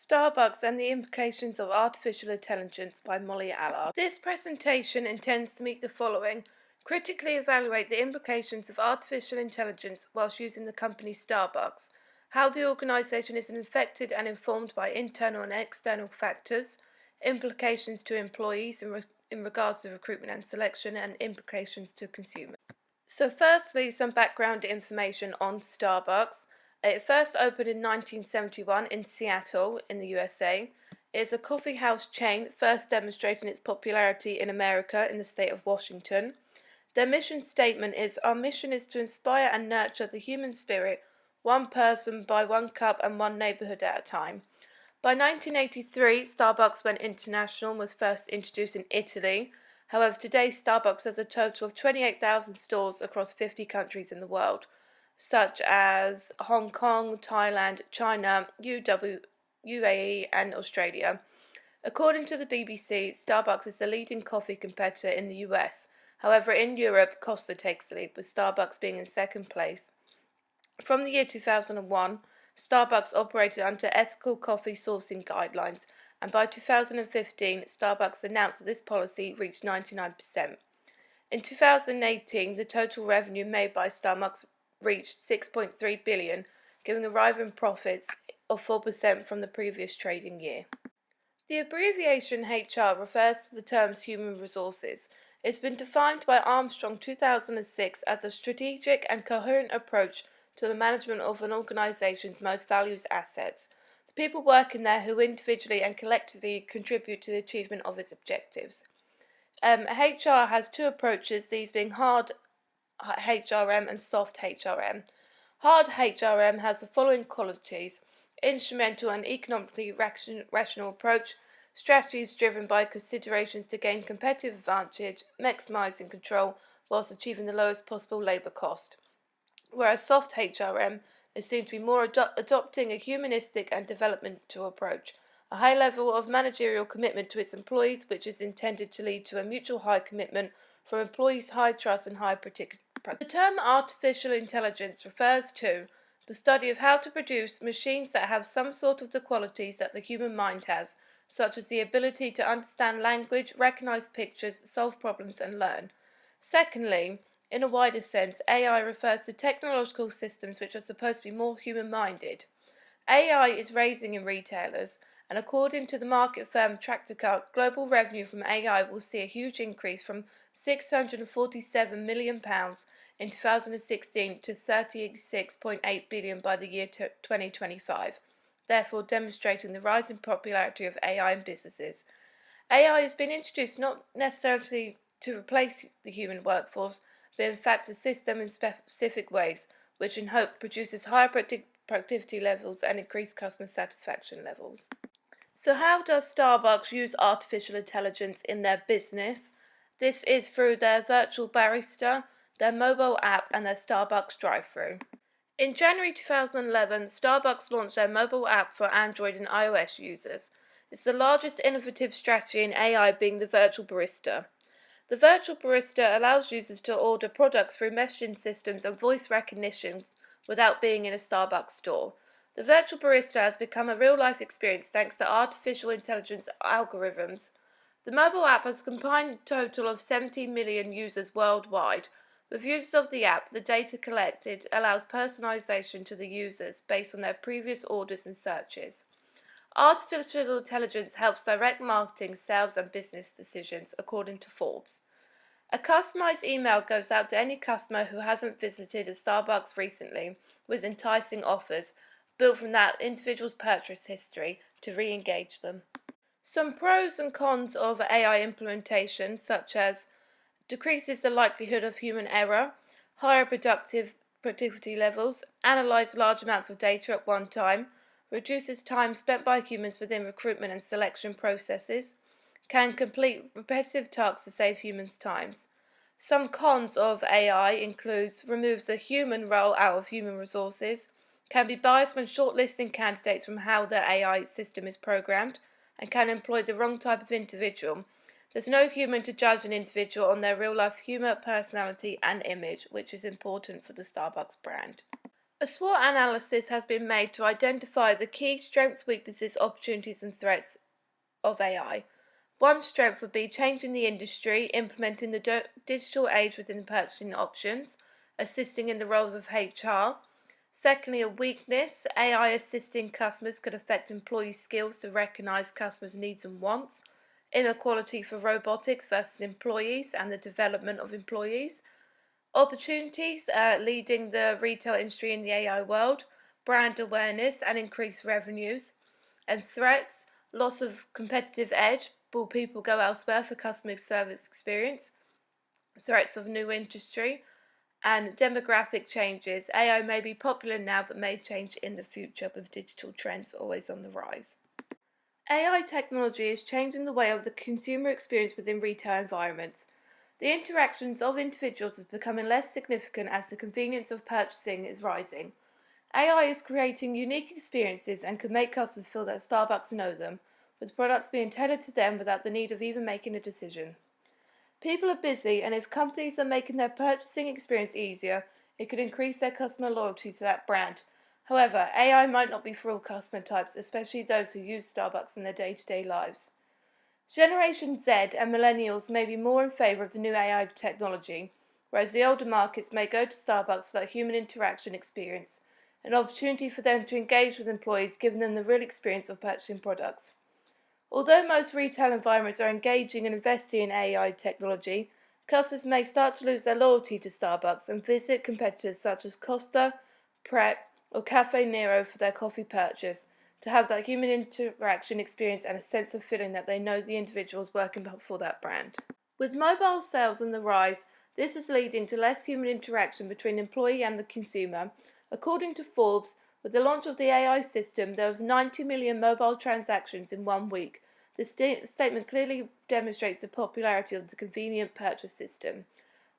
Starbucks and the Implications of Artificial Intelligence by Molly Allard. This presentation intends to meet the following: critically evaluate the implications of artificial intelligence whilst using the company Starbucks, how the organisation is affected and informed by internal and external factors, implications to employees in regards to recruitment and selection, and implications to consumers. So firstly, some background information on Starbucks. It first opened in 1971 in Seattle in the USA. It is a coffee house chain, first demonstrating its popularity in America in the state of Washington. Their mission statement is, "Our mission is to inspire and nurture the human spirit, one person by one cup and one neighborhood at a time." By 1983, Starbucks went international and was first introduced in Italy. However, today Starbucks has a total of 28,000 stores across 50 countries in the world, such as Hong Kong, Thailand, China, UAE, and Australia. According to the BBC, Starbucks is the leading coffee competitor in the US. However, in Europe, Costa takes the lead, with Starbucks being in second place. From the year 2001, Starbucks operated under ethical coffee sourcing guidelines, and by 2015, Starbucks announced that this policy reached 99%. In 2018, the total revenue made by Starbucks reached $6.3 billion, giving a rise in profits of 4% from the previous trading year. The abbreviation HR refers to the terms human resources. It's been defined by Armstrong 2006 as a strategic and coherent approach to the management of an organization's most valued assets, the people working there who individually and collectively contribute to the achievement of its objectives. HR has two approaches, these being hard HRM and soft HRM. Hard HRM has the following qualities: instrumental and economically rational approach, strategies driven by considerations to gain competitive advantage, maximising control whilst achieving the lowest possible labour cost. Whereas soft HRM is seen to be more adopting a humanistic and developmental approach, a high level of managerial commitment to its employees, which is intended to lead to a mutual high commitment for employees, high trust and high predictability. The term artificial intelligence refers to the study of how to produce machines that have some sort of the qualities that the human mind has, such as the ability to understand language, recognize pictures, solve problems and learn. Secondly, in a wider sense, AI refers to technological systems which are supposed to be more human-minded. AI is rising in retailers, and according to the market firm Tractacart, global revenue from AI will see a huge increase from £647 million in 2016 to £36.8 billion by the year 2025, therefore demonstrating the rising popularity of AI in businesses. AI has been introduced not necessarily to replace the human workforce, but in fact assist them in specific ways, which in hope produces higher productivity levels and increased customer satisfaction levels. So how does Starbucks use artificial intelligence in their business? This is through their virtual barista, their mobile app and their Starbucks drive-thru. In January 2011, Starbucks launched their mobile app for Android and iOS users. It's the largest innovative strategy in AI, being the virtual barista. The virtual barista allows users to order products through messaging systems and voice recognition without being in a Starbucks store. The virtual barista has become a real-life experience thanks to artificial intelligence algorithms. The mobile app has a combined total of 70 million users worldwide. With users of the app, the data collected allows personalization to the users based on their previous orders and searches. Artificial intelligence helps direct marketing, sales and business decisions, according to Forbes. A customized email goes out to any customer who hasn't visited a Starbucks recently with enticing offers, built from that individual's purchase history to re-engage them. Some pros and cons of AI implementation, such as decreases the likelihood of human error, higher productivity levels, analyze large amounts of data at one time, reduces time spent by humans within recruitment and selection processes, can complete repetitive tasks to save humans' times. Some cons of AI includes removes the human role out of human resources, can be biased when shortlisting candidates from how the AI system is programmed, and can employ the wrong type of individual. There's no human to judge an individual on their real-life humour, personality and image, which is important for the Starbucks brand. A SWOT analysis has been made to identify the key strengths, weaknesses, opportunities, and threats of AI. One strength would be changing the industry, implementing the digital age within purchasing options, assisting in the roles of HR. Secondly, a weakness, AI assisting customers could affect employee skills to recognize customers' needs and wants, inequality for robotics versus employees, and the development of employees. Opportunities, leading the retail industry in the AI world, brand awareness, and increased revenues. And threats, loss of competitive edge, will people go elsewhere for customer service experience? Threats of new industry, and demographic changes. AI may be popular now but may change in the future with digital trends always on the rise. AI technology is changing the way of the consumer experience within retail environments. The interactions of individuals is becoming less significant as the convenience of purchasing is rising. AI is creating unique experiences and can make customers feel that Starbucks know them, with products being tailored to them without the need of even making a decision. People are busy, and if companies are making their purchasing experience easier, it could increase their customer loyalty to that brand. However, AI might not be for all customer types, especially those who use Starbucks in their day-to-day lives. Generation Z and millennials may be more in favour of the new AI technology, whereas the older markets may go to Starbucks for that human interaction experience, an opportunity for them to engage with employees, giving them the real experience of purchasing products. Although most retail environments are engaging and investing in AI technology, customers may start to lose their loyalty to Starbucks and visit competitors such as Costa, Pret, or Cafe Nero for their coffee purchase, to have that human interaction experience and a sense of feeling that they know the individuals working for that brand. With mobile sales on the rise, this is leading to less human interaction between employee and the consumer. According to Forbes, with the launch of the AI system, there was 90 million mobile transactions in 1 week. This statement clearly demonstrates the popularity of the convenient purchase system.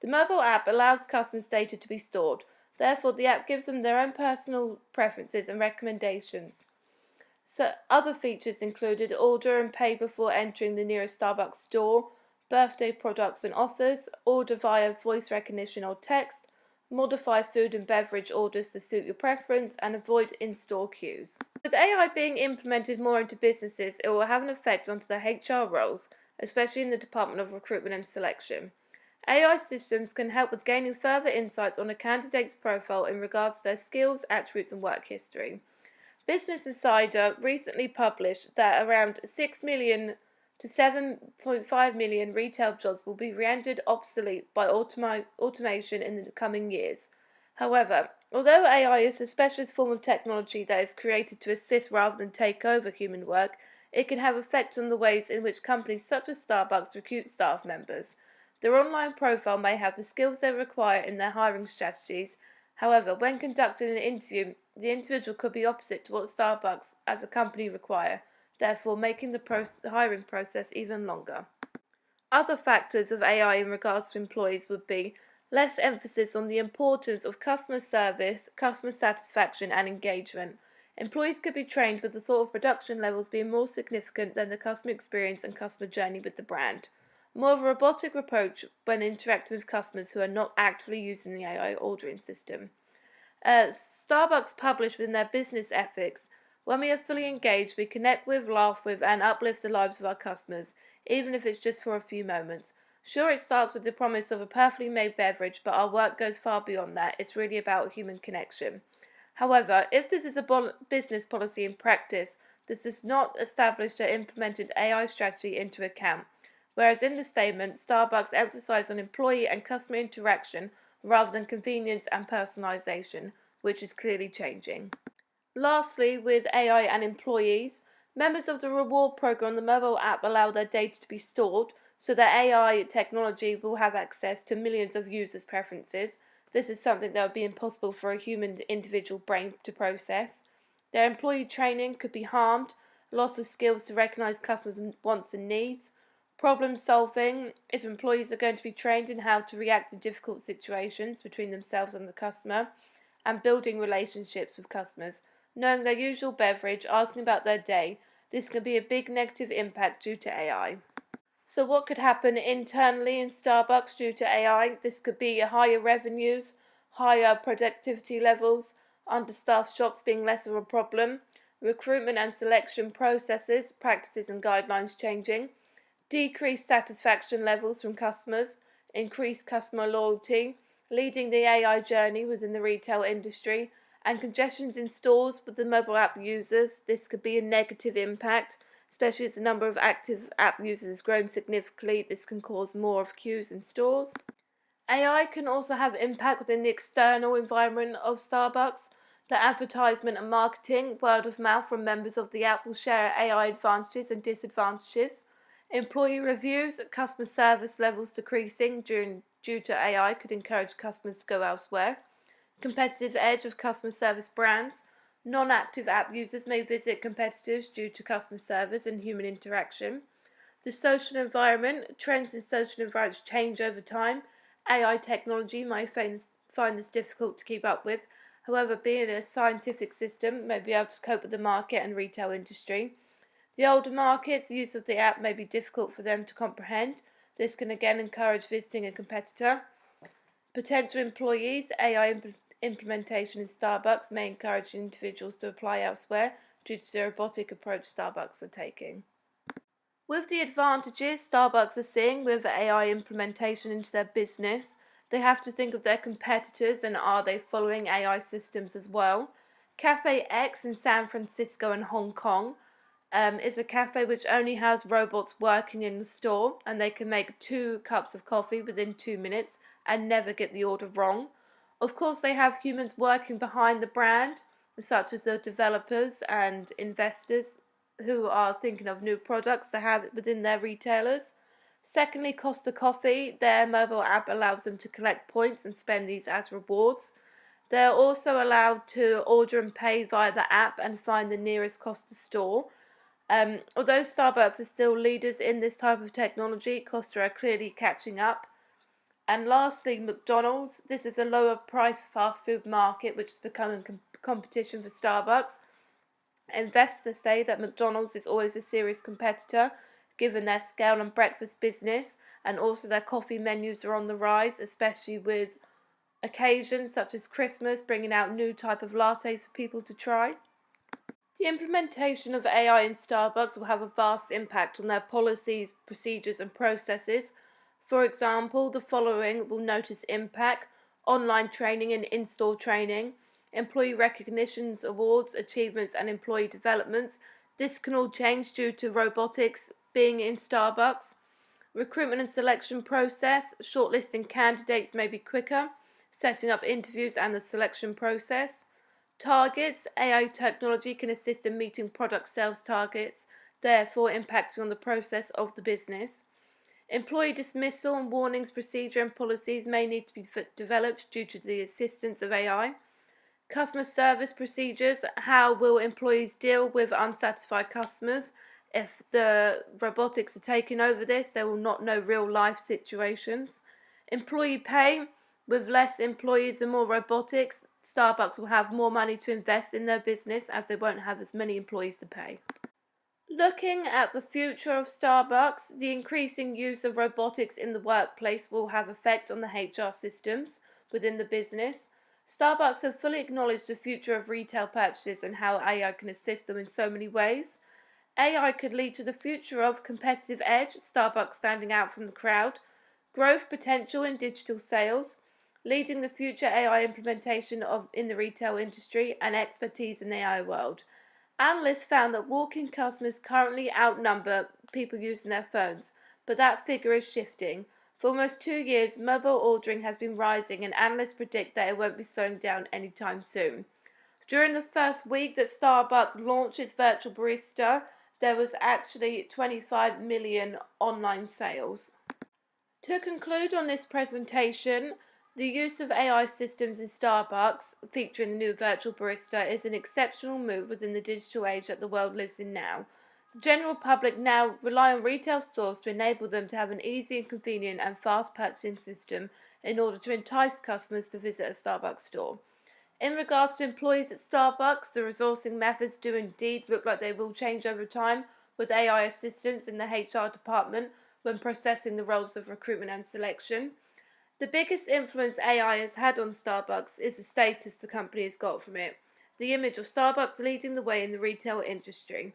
The mobile app allows customers' data to be stored. Therefore, the app gives them their own personal preferences and recommendations. So, other features included order and pay before entering the nearest Starbucks store, birthday products and offers, order via voice recognition or text, modify food and beverage orders to suit your preference, and avoid in-store queues. With AI being implemented more into businesses, it will have an effect onto the HR roles, especially in the Department of Recruitment and Selection. AI systems can help with gaining further insights on a candidate's profile in regards to their skills, attributes, and work history. Business Insider recently published that around 6 million to 7.5 million retail jobs will be rendered obsolete by automation in the coming years. However, although AI is a specialist form of technology that is created to assist rather than take over human work, it can have effects on the ways in which companies such as Starbucks recruit staff members. Their online profile may have the skills they require in their hiring strategies. However, when conducting an interview, the individual could be opposite to what Starbucks as a company require, therefore making the hiring process even longer. Other factors of AI in regards to employees would be less emphasis on the importance of customer service, customer satisfaction, and engagement. Employees could be trained with the thought of production levels being more significant than the customer experience and customer journey with the brand. More of a robotic approach when interacting with customers who are not actively using the AI ordering system. Starbucks published within their business ethics, when we are fully engaged, we connect with, laugh with, and uplift the lives of our customers, even if it's just for a few moments. Sure, it starts with the promise of a perfectly made beverage, but our work goes far beyond that. It's really about human connection. However, if this is a business policy in practice, this is not established or implemented AI strategy into account. Whereas in the statement, Starbucks emphasised on employee and customer interaction rather than convenience and personalisation, which is clearly changing. Lastly, with AI and employees, members of the reward program on the mobile app allow their data to be stored, so that AI technology will have access to millions of users' preferences. This is something that would be impossible for a human individual brain to process. Their employee training could be harmed, loss of skills to recognise customers' wants and needs. Problem solving, if employees are going to be trained in how to react to difficult situations between themselves and the customer, and building relationships with customers, knowing their usual beverage, asking about their day. This can be a big negative impact due to AI. So what could happen internally in Starbucks due to AI? This could be higher revenues, higher productivity levels, understaffed shops being less of a problem, recruitment and selection processes, practices and guidelines changing, decreased satisfaction levels from customers, increased customer loyalty, leading the AI journey within the retail industry, and congestions in stores with the mobile app users. This could be a negative impact, especially as the number of active app users has grown significantly. This can cause more of queues in stores. AI can also have impact within the external environment of Starbucks. The advertisement and marketing, word of mouth from members of the app will share AI advantages and disadvantages. Employee reviews, customer service levels decreasing due to AI could encourage customers to go elsewhere. Competitive edge of customer service brands. Non-active app users may visit competitors due to customer service and human interaction. The social environment. Trends in social environments change over time. AI technology may find this difficult to keep up with. However, being a scientific system may be able to cope with the market and retail industry. The older markets, use of the app may be difficult for them to comprehend. This can again encourage visiting a competitor. Potential employees, AI implementation in Starbucks may encourage individuals to apply elsewhere due to the robotic approach Starbucks are taking. With the advantages Starbucks are seeing with AI implementation into their business, they have to think of their competitors and are they following AI systems as well. Cafe X in San Francisco and Hong Kong is a cafe which only has robots working in the store, and they can make 2 cups of coffee within 2 minutes and never get the order wrong. Of course, they have humans working behind the brand, such as the developers and investors who are thinking of new products to have within their retailers. Secondly, Costa Coffee, their mobile app allows them to collect points and spend these as rewards. They're also allowed to order and pay via the app and find the nearest Costa store. Although Starbucks are still leaders in this type of technology, Costa are clearly catching up. And lastly, McDonald's. This is a lower price fast food market which is becoming competition for Starbucks. Investors say that McDonald's is always a serious competitor given their scale and breakfast business, and also their coffee menus are on the rise, especially with occasions such as Christmas bringing out new type of lattes for people to try. The implementation of AI in Starbucks will have a vast impact on their policies, procedures and processes. For example, the following will notice impact: online training and in-store training, employee recognitions, awards, achievements and employee developments. This can all change due to robotics being in Starbucks. Recruitment and selection process, shortlisting candidates may be quicker, setting up interviews and the selection process. Targets, AI technology can assist in meeting product sales targets, therefore impacting on the process of the business. Employee dismissal and warnings procedure and policies may need to be developed due to the assistance of AI. Customer service procedures, how will employees deal with unsatisfied customers? If the robotics are taking over this, they will not know real life situations. Employee pay, with less employees and more robotics, Starbucks will have more money to invest in their business as they won't have as many employees to pay. Looking at the future of Starbucks, the increasing use of robotics in the workplace will have effect on the HR systems within the business. Starbucks have fully acknowledged the future of retail purchases and how AI can assist them in so many ways. AI could lead to the future of competitive edge, Starbucks standing out from the crowd, growth potential in digital sales, leading the future AI implementation in the retail industry, and expertise in the AI world. Analysts found that walk-in customers currently outnumber people using their phones, but that figure is shifting. For almost 2 years, mobile ordering has been rising, and analysts predict that it won't be slowing down anytime soon. During the first week that Starbucks launched its virtual barista, there was actually 25 million online sales. To conclude on this presentation, the use of AI systems in Starbucks, featuring the new virtual barista, is an exceptional move within the digital age that the world lives in now. The general public now rely on retail stores to enable them to have an easy and convenient and fast purchasing system in order to entice customers to visit a Starbucks store. In regards to employees at Starbucks, the resourcing methods do indeed look like they will change over time, with AI assistance in the HR department when processing the roles of recruitment and selection. The biggest influence AI has had on Starbucks is the status the company has got from it, the image of Starbucks leading the way in the retail industry.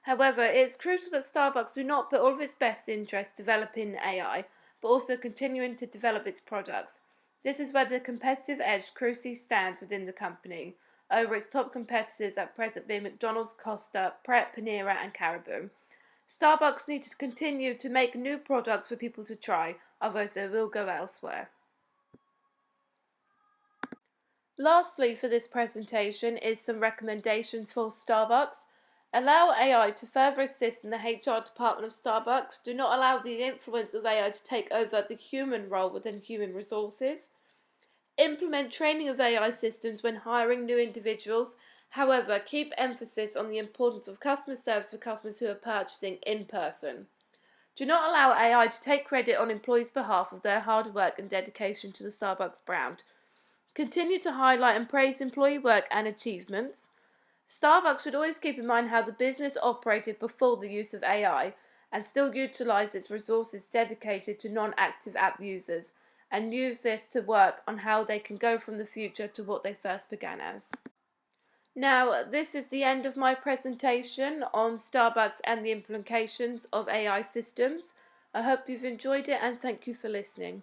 However, it's crucial that Starbucks do not put all of its best interests developing AI, but also continuing to develop its products. This is where the competitive edge crucially stands within the company, over its top competitors at present being McDonald's, Costa, Pret, Panera, and Caribou. Starbucks need to continue to make new products for people to try, otherwise they will go elsewhere. Lastly, for this presentation is some recommendations for Starbucks. Allow AI to further assist in the HR department of Starbucks. Do not allow the influence of AI to take over the human role within human resources. Implement training of AI systems when hiring new individuals. However, keep emphasis on the importance of customer service for customers who are purchasing in person. Do not allow AI to take credit on employees' behalf of their hard work and dedication to the Starbucks brand. Continue to highlight and praise employee work and achievements. Starbucks should always keep in mind how the business operated before the use of AI and still utilize its resources dedicated to non-active app users and use this to work on how they can go from the future to what they first began as. Now, this is the end of my presentation on Starbucks and the implications of AI systems. I hope you've enjoyed it and thank you for listening.